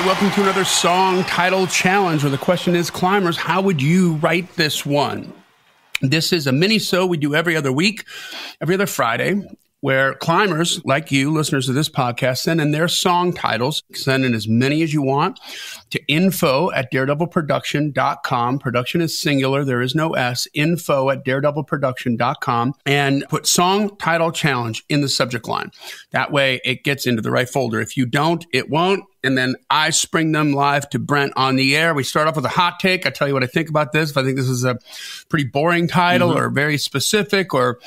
right, welcome to another song title challenge where the question is, climbers, how would you write this one? This is a mini-so we do every other week, every other Friday, where climbers like you, listeners of this podcast, send in their song titles. Send in as many as you want to info@daredevilproduction.com. Production is singular. There is no S. info@daredevilproduction.com, and put song title challenge in the subject line. That way it gets into the right folder. If you don't, it won't. And then I spring them live to Brent on the air. We start off with a hot take. I tell you what I think about this. If I think this is a pretty boring title or very specific or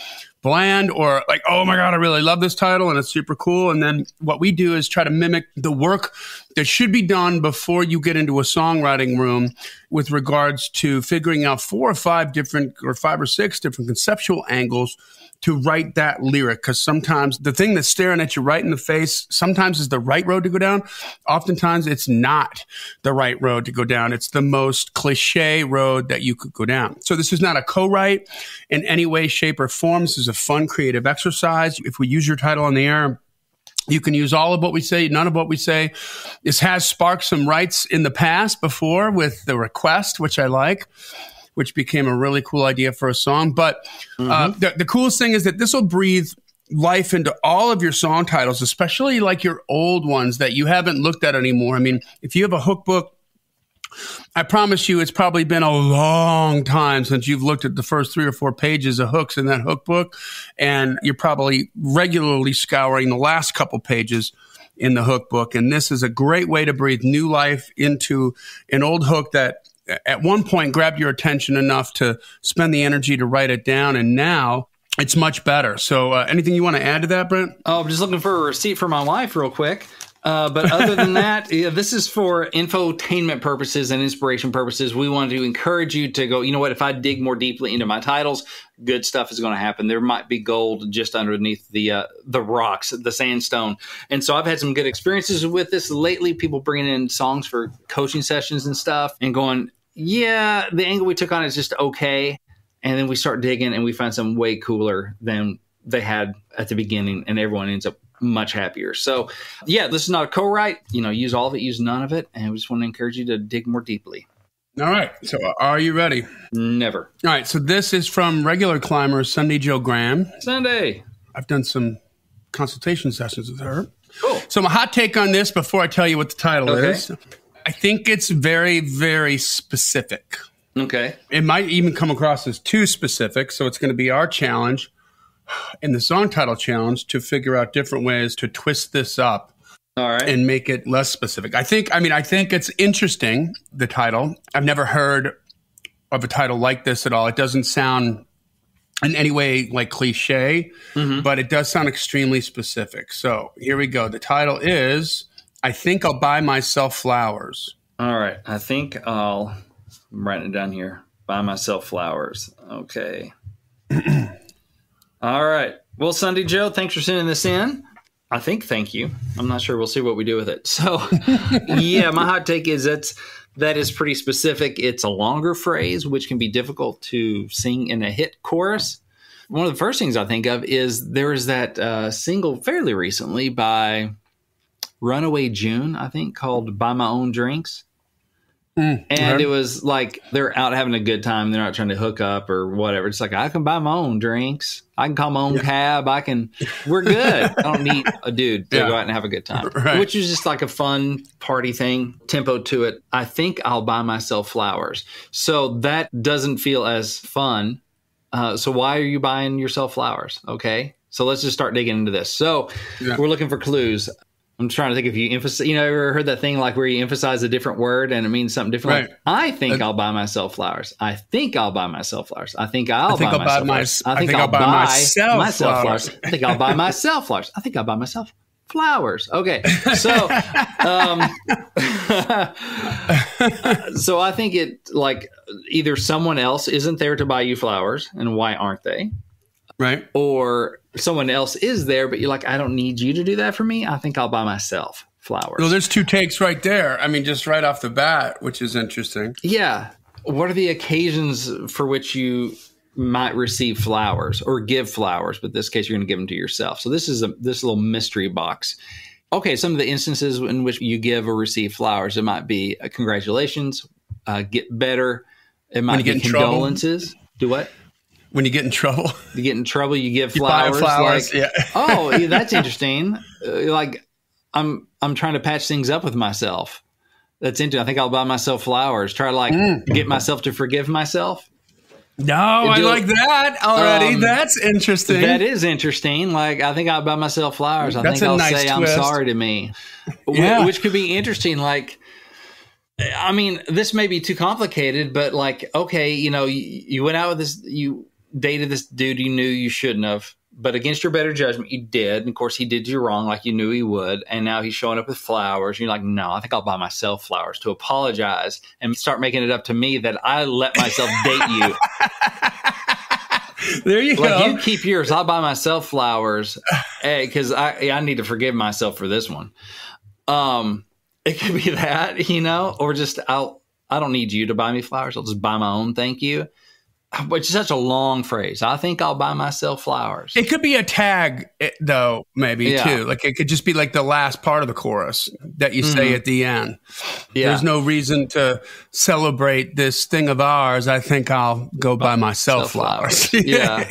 bland or like, oh my God, I really love this title and it's super cool. And then what we do is try to mimic the work that should be done before you get into a songwriting room with regards to figuring out 4 or 5 different or 5 or 6 different conceptual angles to write that lyric. Because sometimes the thing that's staring at you right in the face sometimes is the right road to go down. Oftentimes it's not the right road to go down. It's the most cliche road that you could go down. So this is not a co-write in any way, shape, or form. This is a fun, creative exercise. If we use your title on the air, you can use all of what we say, none of what we say. This has sparked some writes in the past before with the request, which I like, which became a really cool idea for a song. But the coolest thing is that this will breathe life into all of your song titles, especially like your old ones that you haven't looked at anymore. I mean, if you have a hook book, I promise you it's probably been a long time since you've looked at the first 3 or 4 pages of hooks in that hook book, and you're probably regularly scouring the last couple pages in the hook book. And this is a great way to breathe new life into an old hook that at one point grabbed your attention enough to spend the energy to write it down, and now it's much better. So anything you want to add to that, Brent? Oh, I'm just looking for a receipt for my wife real quick. But other than that, this is for infotainment purposes and inspiration purposes. We want to encourage you to go, you know what, if I dig more deeply into my titles, good stuff is going to happen. There might be gold just underneath the rocks, the sandstone. And so I've had some good experiences with this lately, people bringing in songs for coaching sessions and stuff and going, yeah, the angle we took on it is just okay. And then we start digging and we find something way cooler than they had at the beginning, and everyone ends up much happier. So yeah, this is not a co-write, use all of it, use none of it. And we just want to encourage you to dig more deeply. All right. So are you ready? Never. All right. So this is from regular climber, Sunday Joe Graham. Sunday. I've done some consultation sessions with her. Cool. So my hot take on this before I tell you what the title is, I think it's very, very specific. Okay. It might even come across as too specific. So it's going to be our challenge in the song title challenge to figure out different ways to twist this up. All right. And make it less specific. I think it's interesting, the title. I've never heard of a title like this at all. It doesn't sound in any way like cliche, but it does sound extremely specific. So here we go. The title is, I Think I'll Buy Myself Flowers. All right. I'm writing it down here. Buy myself flowers. Okay. All right. Well, Sunday Joe, thanks for sending this in. I think thank you. I'm not sure. We'll see what we do with it. So, yeah, my hot take is that is pretty specific. It's a longer phrase, which can be difficult to sing in a hit chorus. One of the first things I think of is there was that single fairly recently by Runaway June, I think, called Buy My Own Drinks. And it was like they're out having a good time. They're not trying to hook up or whatever. It's like, I can buy my own drinks. I can call my own cab. We're good. I don't need a dude to go out and have a good time, which is just like a fun party thing, tempo to it. I think I'll buy myself flowers. So that doesn't feel as fun. So why are you buying yourself flowers? Okay. So let's just start digging into this. So we're looking for clues. I'm trying to think if you emphasize, ever heard that thing like where you emphasize a different word and it means something different? Like, I think I'll buy myself flowers. I think I'll buy myself flowers. I think I'll buy myself flowers. I think I'll buy myself flowers. I think I'll buy myself flowers. I think I'll buy myself flowers. Okay. So, so I think it like either someone else isn't there to buy you flowers, and why aren't they? Right. Or someone else is there, but you're like, I don't need you to do that for me. I think I'll buy myself flowers. Well, there's 2 takes right there. I mean, just right off the bat, which is interesting. Yeah. What are the occasions for which you might receive flowers or give flowers? But in this case, you're going to give them to yourself. So this is this little mystery box. Okay, some of the instances in which you give or receive flowers, it might be congratulations, get better. It might be condolences. Do what? When you get in trouble. You get in trouble, you give You buy flowers. flowers, yeah. Oh, yeah, that's interesting. Like, I'm trying to patch things up with myself. That's interesting. I think I'll buy myself flowers. Try to get myself to forgive myself. No, I like that already. That's interesting. That is interesting. Like, I think I'll buy myself flowers. I think I'll say I'm sorry to me, which could be interesting. Like, I mean, this may be too complicated, but like, okay, you went out with this, you dated this dude you knew you shouldn't have, but against your better judgment, you did. And of course, he did you wrong like you knew he would. And now he's showing up with flowers. You're like, no, I think I'll buy myself flowers to apologize and start making it up to me that I let myself date you. There you go. You keep yours. I'll buy myself flowers because I need to forgive myself for this one. It could be that, or just I don't need you to buy me flowers. I'll just buy my own. Thank you. Which is such a long phrase. I think I'll buy myself flowers. It could be a tag, though, maybe, too. Like, it could just be like the last part of the chorus that you say at the end. Yeah. There's no reason to celebrate this thing of ours. I think I'll go buy myself flowers. Yeah.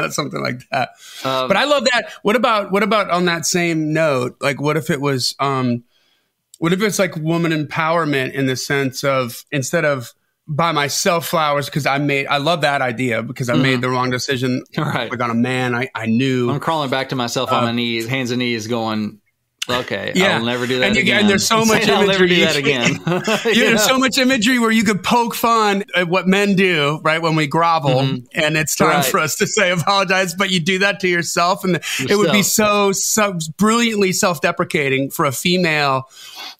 Something like that. But I love that. What about on that same note? Like, what if it was, what if it's like woman empowerment in the sense of instead of buy myself flowers because I love that idea because I made the wrong decision. Right. Like on a man I knew. I'm crawling back to myself on my knees, hands and knees going, okay, I'll never do that again. And there's so much imagery. I'll never do that again. There's so much imagery where you could poke fun at what men do, right, when we grovel. And it's time for us to say apologize, but you do that to yourself. And it would be so brilliantly self-deprecating for a female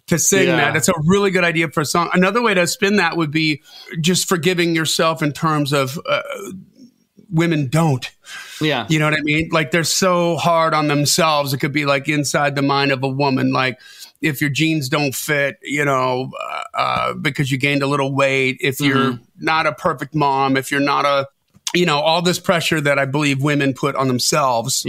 to sing that. That's a really good idea for a song. Another way to spin that would be just forgiving yourself in terms of women don't. Yeah. You know what I mean? Like they're so hard on themselves. It could be like inside the mind of a woman. Like if your jeans don't fit, because you gained a little weight, if you're not a perfect mom, if you're not all this pressure that I believe women put on themselves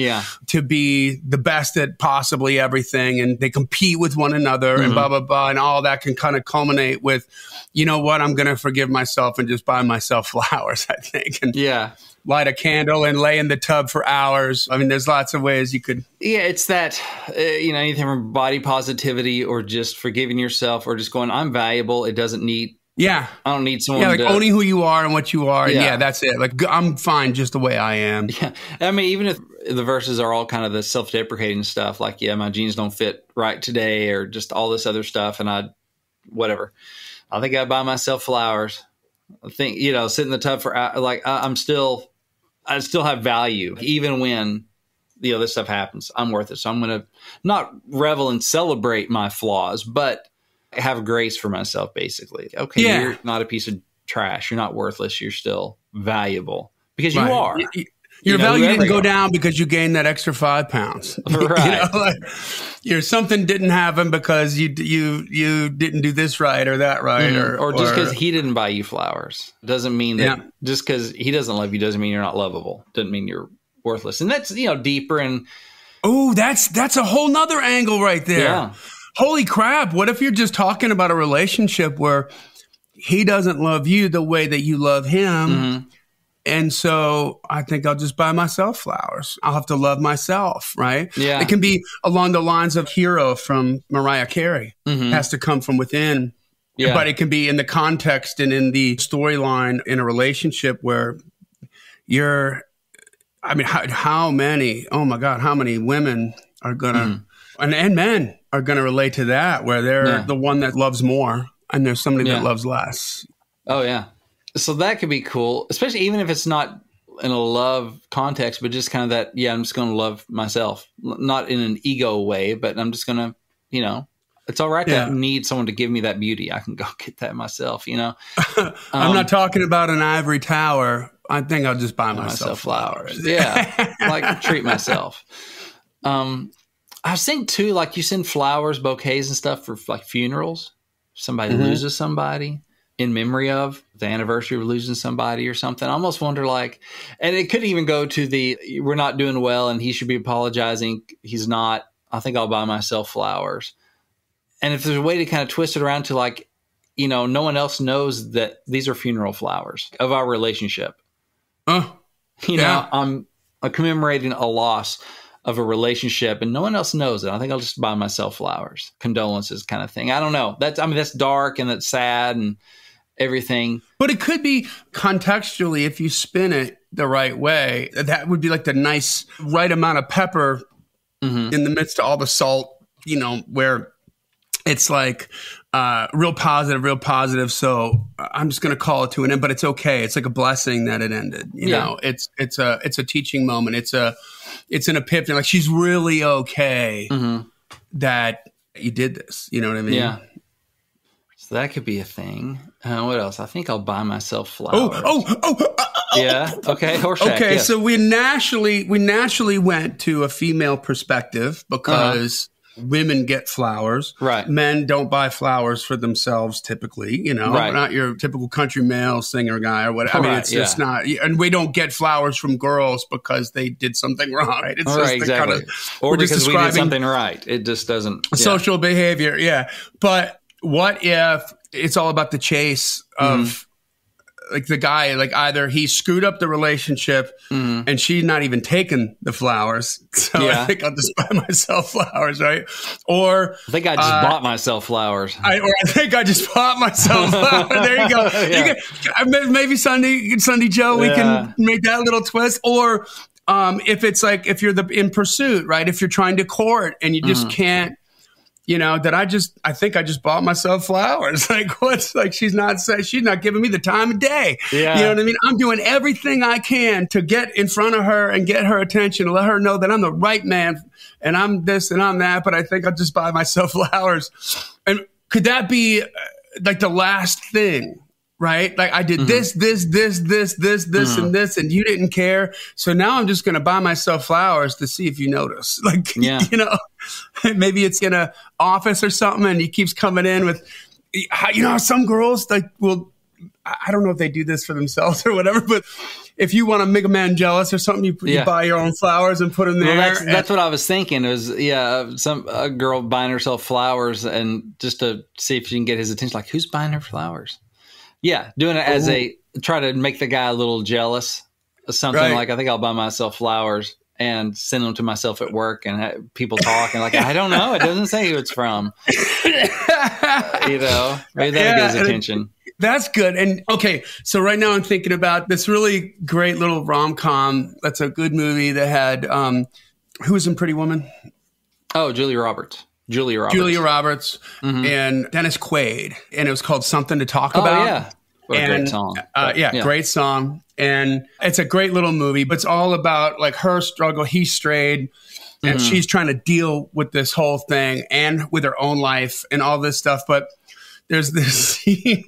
to be the best at possibly everything. And they compete with one another and blah, blah, blah. And all that can kind of culminate with, you know what, I'm going to forgive myself and just buy myself flowers, I think. And light a candle and lay in the tub for hours. I mean, there's lots of ways you could. Yeah, it's that, anything from body positivity or just forgiving yourself or just going, I'm valuable. It doesn't need. Yeah. I don't need someone like owning who you are and what you are. Yeah. And that's it. Like, I'm fine just the way I am. Yeah. I mean, even if the verses are all kind of the self-deprecating stuff, like, my jeans don't fit right today or just all this other stuff. And whatever. I think I buy myself flowers. I think, sit in the tub for, like, I still have value. Even when, this stuff happens, I'm worth it. So I'm going to not revel and celebrate my flaws, but have grace for myself, basically. Okay, you're not a piece of trash. You're not worthless. You're still valuable because you are. Your value didn't go down because you gained that extra 5 pounds. Right. Something didn't happen because you didn't do this right or that right. Or just because he didn't buy you flowers. Doesn't mean that just because he doesn't love you doesn't mean you're not lovable. Doesn't mean you're worthless. And that's, deeper and. Oh, that's a whole nother angle right there. Yeah. Holy crap. What if you're just talking about a relationship where he doesn't love you the way that you love him? And so I think I'll just buy myself flowers. I'll have to love myself, right? Yeah. It can be along the lines of Hero from Mariah Carey. It has to come from within. Yeah. But it can be in the context and in the storyline in a relationship where how many women are going to, and men are going to relate to that, where they're the one that loves more and there's somebody that loves less. Oh, yeah. So that could be cool, especially even if it's not in a love context, but just kind of that, I'm just going to love myself, not in an ego way, but I'm just going to, it's all right to need someone to give me that beauty. I can go get that myself, I'm not talking about an ivory tower. I think I'll just buy myself flowers. Yeah. Like treat myself. I think too, like you send flowers, bouquets and stuff for like funerals. Somebody loses somebody in memory of the anniversary of losing somebody or something. I almost wonder and it could even go to we're not doing well and he should be apologizing. He's not. I think I'll buy myself flowers. And if there's a way to kind of twist it around to like, no one else knows that these are funeral flowers of our relationship. I'm commemorating a loss of a relationship and no one else knows it. I think I'll just buy myself flowers, condolences kind of thing. I don't know. That's dark and that's sad and everything. But it could be contextually, if you spin it the right way, that would be like the nice right amount of pepper in the midst of all the salt, where it's like real positive. So I'm just going to call it to an end, but it's okay. It's like a blessing that it ended. You know, it's a teaching moment. It's an epiphany. Like she's really okay that you did this. You know what I mean? Yeah. So that could be a thing. What else? I think I'll buy myself flowers. Yeah. Okay. Horseshack. Okay. Yes. So we naturally went to a female perspective because women get flowers. Right. Men don't buy flowers for themselves typically, Right. Not your typical country male singer guy or whatever. I mean, it's just not, and we don't get flowers from girls because they did something wrong. Right. It's right. Exactly. Or because we did something right. It just doesn't. Social behavior. Yeah. But what if it's all about the chase of like the guy, like either he screwed up the relationship and she's not even taking the flowers. So I think I'll just buy myself flowers, right? Or I think I just bought myself flowers. I think I just bought myself flowers. There you go. Maybe Sunday Joe, we can make that little twist. Or if it's like, if you're in pursuit, right? If you're trying to court and you just can't, I think I just bought myself flowers. Like what's like, she's not giving me the time of day. Yeah. You know what I mean? I'm doing everything I can to get in front of her and get her attention and let her know that I'm the right man and I'm this and I'm that, but I think I'll just buy myself flowers. And could that be like the last thing? Right? Like I did this, and this, and you didn't care. So now I'm just going to buy myself flowers to see if you notice. Like, maybe it's in a office or something and he keeps coming in with, some girls like I don't know if they do this for themselves or whatever, but if you want to make a man jealous or something, you buy your own flowers and put them there. Well, that's what I was thinking. It was, a girl buying herself flowers and just to see if she can get his attention. Like, who's buying her flowers? Yeah, doing it as try to make the guy a little jealous. Something like, I think I'll buy myself flowers and send them to myself at work and have people talk and like, I don't know. It doesn't say who it's from. Maybe that'll get his attention. That's good. And okay, so right now I'm thinking about this really great little rom-com. That's a good movie that had, who was in Pretty Woman? Oh, Julia Roberts. And Dennis Quaid. And it was called Something to Talk About. Yeah. What a great song. Great song. And it's a great little movie, but it's all about like her struggle. He strayed and she's trying to deal with this whole thing and with her own life and all this stuff. But there's this scene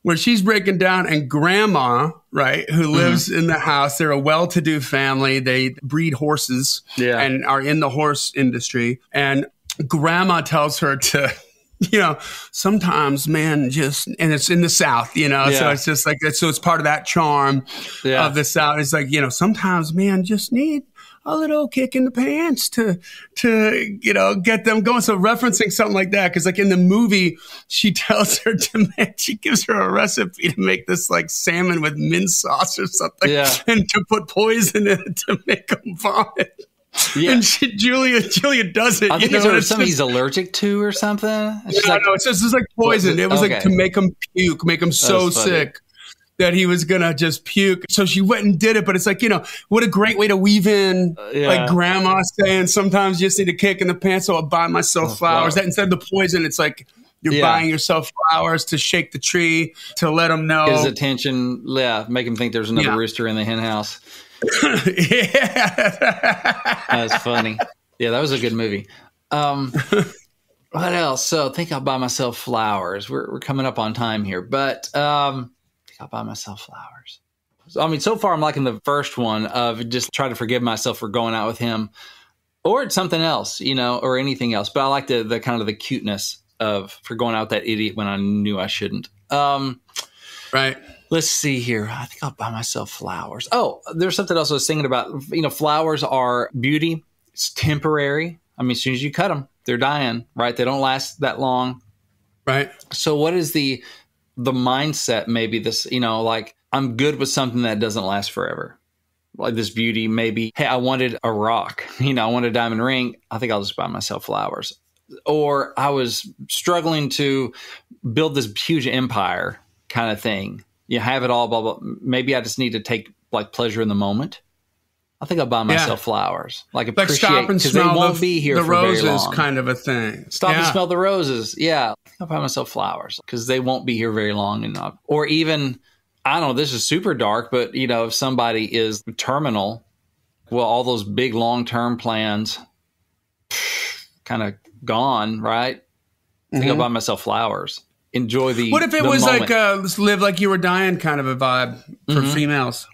where she's breaking down and grandma, right, who lives in the house, they're a well-to-do family. They breed horses and are in the horse industry. And grandma tells her to, sometimes man and it's in the South, so it's just like, so it's part of that charm of the South. It's like, sometimes man just need a little kick in the pants to get them going. So referencing something like that, because like in the movie, she tells her she gives her a recipe to make this like salmon with mint sauce or something, and to put poison in it to make them vomit. Yeah. And Julia does it. I think it's something he's allergic to or something. No, it's just like poison. It was like to make him puke, make him so sick that he was gonna just puke. So she went and did it, but it's like, what a great way to weave in like grandma saying sometimes you just need a kick in the pants, so I'll buy myself flowers. That instead of the poison, it's like you're buying yourself flowers to shake the tree, to let him know. His attention, make him think there's another rooster in the hen house. That's funny. Yeah, that was a good movie. What else? So I think I'll buy myself flowers. We're coming up on time here, but I'll buy myself flowers. I mean, so far I'm liking the first one of just try to forgive myself for going out with him, or it's something else, or anything else. But I like the kind of the cuteness for going out with that idiot when I knew I shouldn't. Right. Let's see here. I think I'll buy myself flowers. Oh, there's something else I was thinking about. Flowers are beauty It's temporary. I mean, as soon as you cut them, they're dying, right? They don't last that long. Right. So what is the mindset? Maybe this, like I'm good with something that doesn't last forever. Like this beauty, maybe, hey, I wanted a rock, I want a diamond ring. I think I'll just buy myself flowers. Or I was struggling to build this huge empire kind of thing. You have it all, blah, blah. Maybe I just need to take like pleasure in the moment. I think I'll buy myself flowers. Like appreciate, stop and because they smell won't be here the for roses very long. Kind of a thing. Stop and smell the roses. Yeah. I think I'll buy myself flowers because they won't be here very long. Or even, I don't know, this is super dark, but if somebody is terminal, well, all those big long-term plans kind of gone, right? I think I'll buy myself flowers. Enjoy the What if it was moment. Like live like you were dying kind of a vibe for females?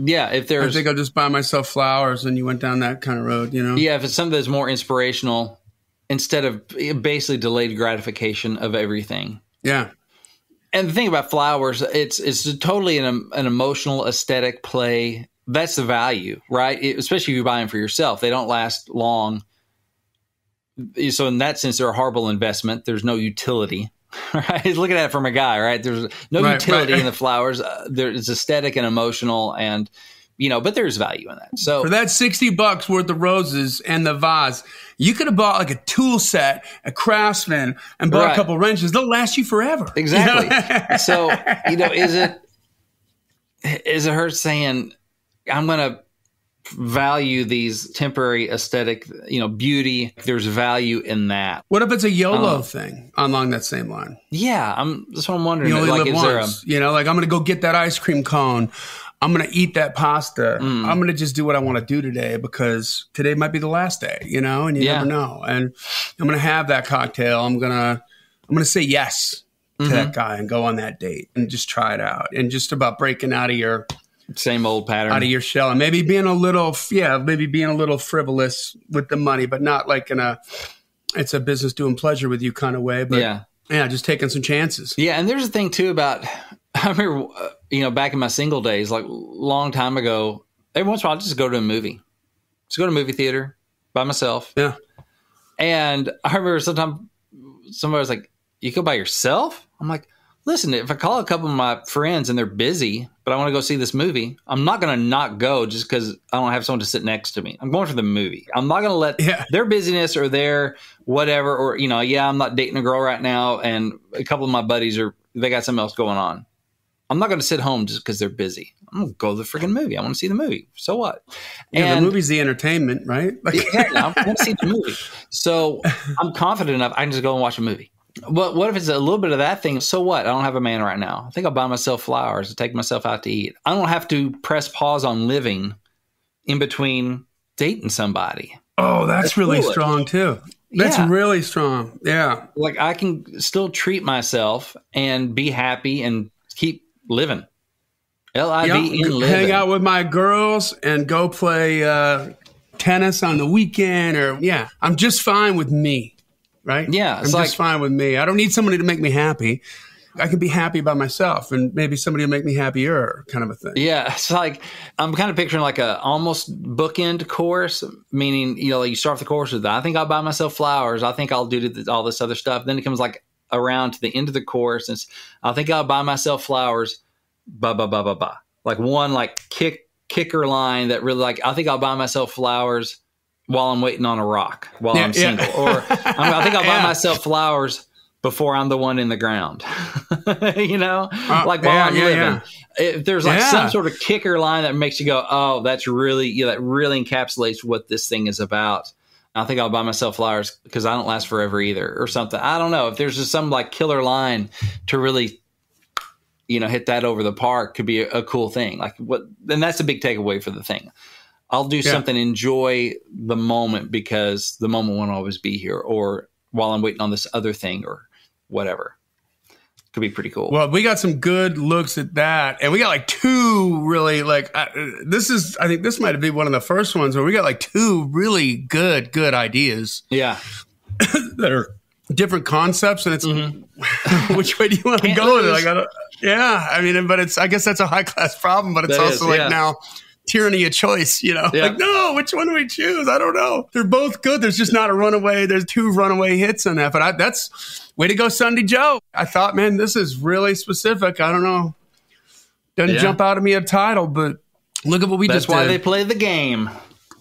Yeah, if there's... I think I'll just buy myself flowers, and you went down that kind of road, Yeah, if it's something that's more inspirational, instead of basically delayed gratification of everything. Yeah. And the thing about flowers, it's totally an emotional, aesthetic play. That's the value, right? Especially if you buy them for yourself. They don't last long. So in that sense, they're a horrible investment. There's no utility, right? Looking at it from a guy, right? There's no utility in the flowers. It's aesthetic and emotional, and but there's value in that. So for that $60 worth of roses and the vase, you could have bought like a tool set, a Craftsman, and bought a couple wrenches. They'll last you forever. Exactly. So is it her saying, I'm going to value these temporary aesthetic, beauty? There's value in that. What if it's a YOLO thing along that same line? Yeah, that's what I'm wondering. You only live once. Like I'm going to go get that ice cream cone. I'm going to eat that pasta. I'm going to just do what I want to do today because today might be the last day, and you never know. And I'm going to have that cocktail. I'm going to say yes to that guy and go on that date and just try it out and just about breaking out of your same old pattern, out of your shell, and maybe being a little frivolous with the money, but not like it's a business doing pleasure with you kind of way. But just taking some chances. Yeah. And there's a thing too about, I remember, back in my single days, like long time ago, every once in a while, I'd just go to a movie. Just go to a movie theater by myself. Yeah. And I remember sometimes somebody was like, you go by yourself? I'm like, listen, if I call a couple of my friends and they're busy, but I want to go see this movie, I'm not going to not go just because I don't have someone to sit next to me. I'm going for the movie. I'm not going to let their busyness or their whatever, or, I'm not dating a girl right now, and a couple of my buddies they got something else going on. I'm not going to sit home just because they're busy. I'm going to go to the freaking movie. I want to see the movie. So what? Yeah, the movie's the entertainment, right? Exactly. I want to see the movie. So I'm confident enough. I can just go and watch a movie. But what if it's a little bit of that thing? So what? I don't have a man right now. I think I'll buy myself flowers and take myself out to eat. I don't have to press pause on living in between dating somebody. Oh, that's really strong too. That's really strong. Yeah. Like I can still treat myself and be happy and keep living. L-I-V-E, living. Hang out with my girls and go play tennis on the weekend, or I'm just fine with me, right? Yeah, I'm just fine with me. I don't need somebody to make me happy. I can be happy by myself, and maybe somebody will make me happier, kind of a thing. Yeah, it's like I'm kind of picturing like a almost bookend course, meaning you start the course with, I think I'll buy myself flowers. I think I'll do all this other stuff. Then it comes like around to the end of the course, and I think I'll buy myself flowers. Ba ba ba ba ba. Like one kicker line that really I think I'll buy myself flowers while I'm waiting on a rock while I'm single, or I think I'll buy myself flowers before I'm the one in the ground. While I'm living. If there's some sort of kicker line that makes you go, oh, that's really that really encapsulates what this thing is about. I think I'll buy myself flowers because I don't last forever either, or something. I don't know if there's just some killer line to really hit that over the park. Could be a cool thing. And that's a big takeaway for the thing. I'll do something, enjoy the moment, because the moment won't always be here, or while I'm waiting on this other thing or whatever. Could be pretty cool. Well, we got some good looks at that. And we got two really I think this might be one of the first ones where we got two really good ideas. Yeah. That are different concepts, and it's which way do you want to go with it? But I guess that's a high class problem, but it's now tyranny of choice, Yeah. like, no, which one do we choose? I don't know. They're both good. There's just not a runaway. There's 2 runaway hits on that. But that's way to go, Sunday Joe. I thought, man, this is really specific. I don't know. Doesn't jump out at me a title, but look at what we just did. That's why they play the game.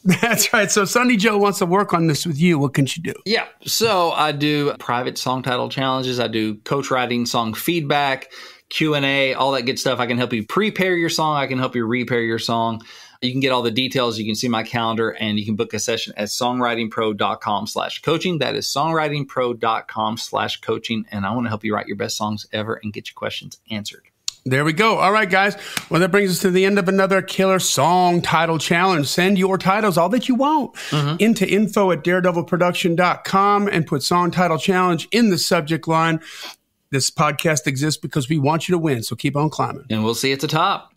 That's right. So Sunday Joe wants to work on this with you. What can she do? Yeah. So I do private song title challenges. I do coach writing, song feedback, Q&A, all that good stuff. I can help you prepare your song. I can help you repair your song. You can get all the details. You can see my calendar, and you can book a session at songwritingpro.com/coaching. That is songwritingpro.com/coaching. And I want to help you write your best songs ever and get your questions answered. There we go. All right, guys. Well, that brings us to the end of another killer song title challenge. Send your titles, all that you want, into info@daredevilproduction.com and put song title challenge in the subject line. This podcast exists because we want you to win, so keep on climbing. And we'll see you at the top.